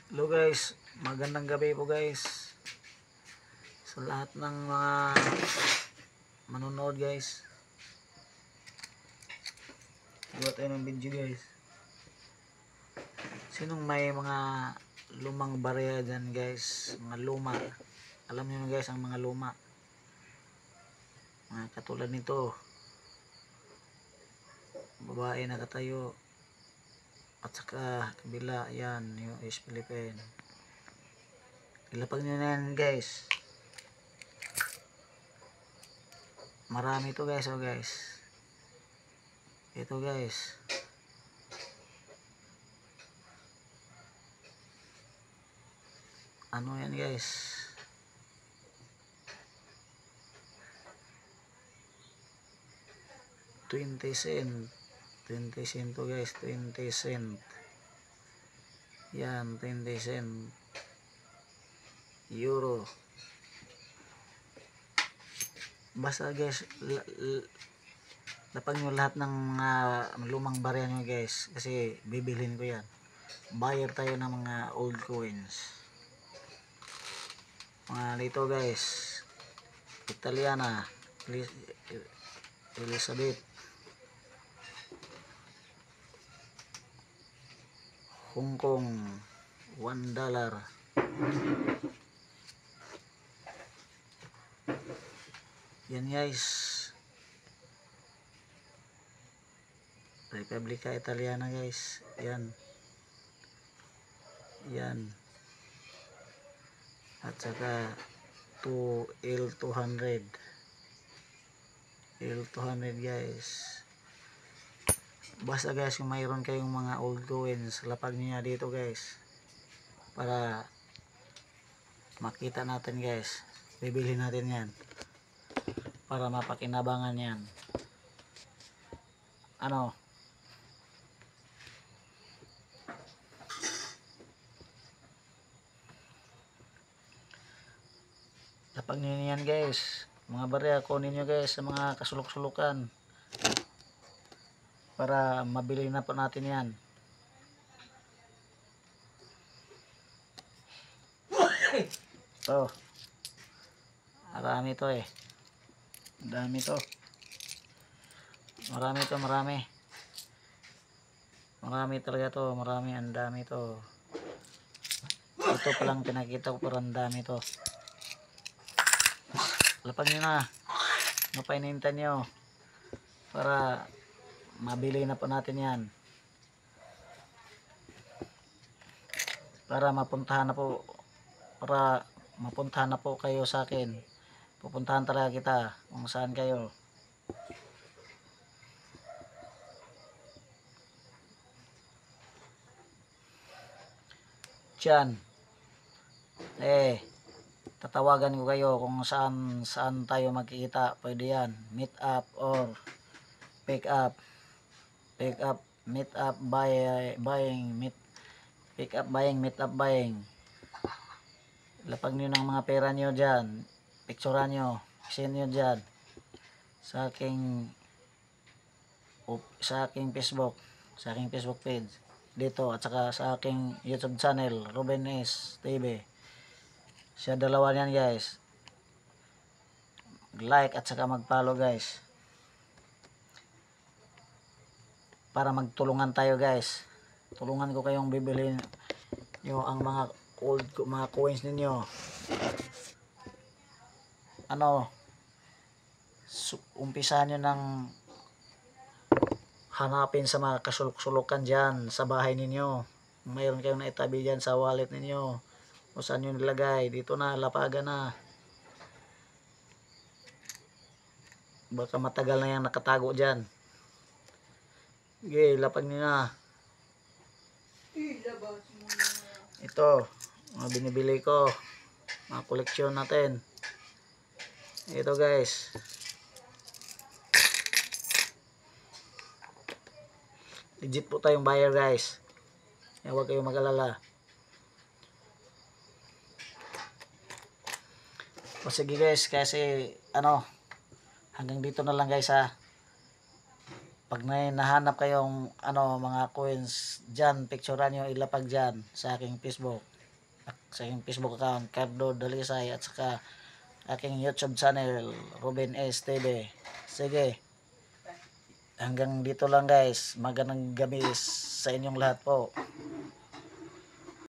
Hello guys, magandang gabi po guys sa lahat ng mga manonood guys. Gawa tayo ng video guys. Sinong may mga lumang barya dyan guys, mga luma, alam niyo guys ang mga luma, mga katulad nito, babae nakatayo at saka kabila yan, US Philippine. Ilapag nyo na yan guys. Marami to guys, oh guys. Ito guys. Ano yan guys? $0.20. 20 cent to guys, 20 cent. Yan, 20 cent. Euro. Basta guys, lapag nyo lahat ng mga lumang barya nyo guys, kasi bibilhin ko yan. Buyer tayo ng mga old coins. Mga dito guys, Italiana, Elizabeth, Hong Kong, $1. Yan guys, Republika Italiana guys. Yan. Yan. At saka L200 guys. Basta guys, kung mayroon kayong mga old coins, lapag niya dito guys, para makita natin guys. Bibili natin yan para mapakinabangan yan. Ano, lapag niyo yan guys, mga barya kunin nyo guys sa mga kasulok-sulukan para mabili na po natin yan. Ito, marami to eh, dami to, marami talaga to, ang dami to. Ito palang pinakita ko, pero ang dami to. Lapag nyo na, mapainitan nyo para mabili na po natin yan, para mapuntahan na po kayo sa akin. Pupuntahan talaga kita kung saan kayo. Diyan tatawagan ko kayo kung saan tayo magkikita. Pwede yan, meet up or pick up, meet up, buying, pick up, buying, meet up, buying. Lapag nyo ng mga pera nyo dyan, picturean nyo, send nyo dyan sa aking Facebook, sa aking Facebook page dito, at saka sa aking YouTube channel, Ruben S TV. Siya dalawa yan guys. Like at saka mag-follow guys, para magtulungan tayo guys. Tulungan ko kayong bibili nyo ang mga mga coins ninyo. Ano, umpisahan nyo ng hanapin sa mga kasulok-sulukan dyan sa bahay ninyo. Mayroon kayong naitabi dyan sa wallet ninyo, o saan nyo nilagay, dito na, lapagan na. Baka matagal na yan nakatago dyan. Okay, lapag nyo na. Ito, mga binibili ko, mga koleksyon natin. Ito guys, legit po tayong buyer guys. Huwag kayong mag-alala. O sige guys, kasi hanggang dito na lang guys ha. Pag nahanap kayong mga coins dyan, picturean nyo, ilapag dyan sa aking Facebook. sa aking Facebook account, Cardo Dalisay, at saka aking YouTube channel, Ruben S. TV. Sige, hanggang dito lang guys. Magandang gabi sa inyong lahat po.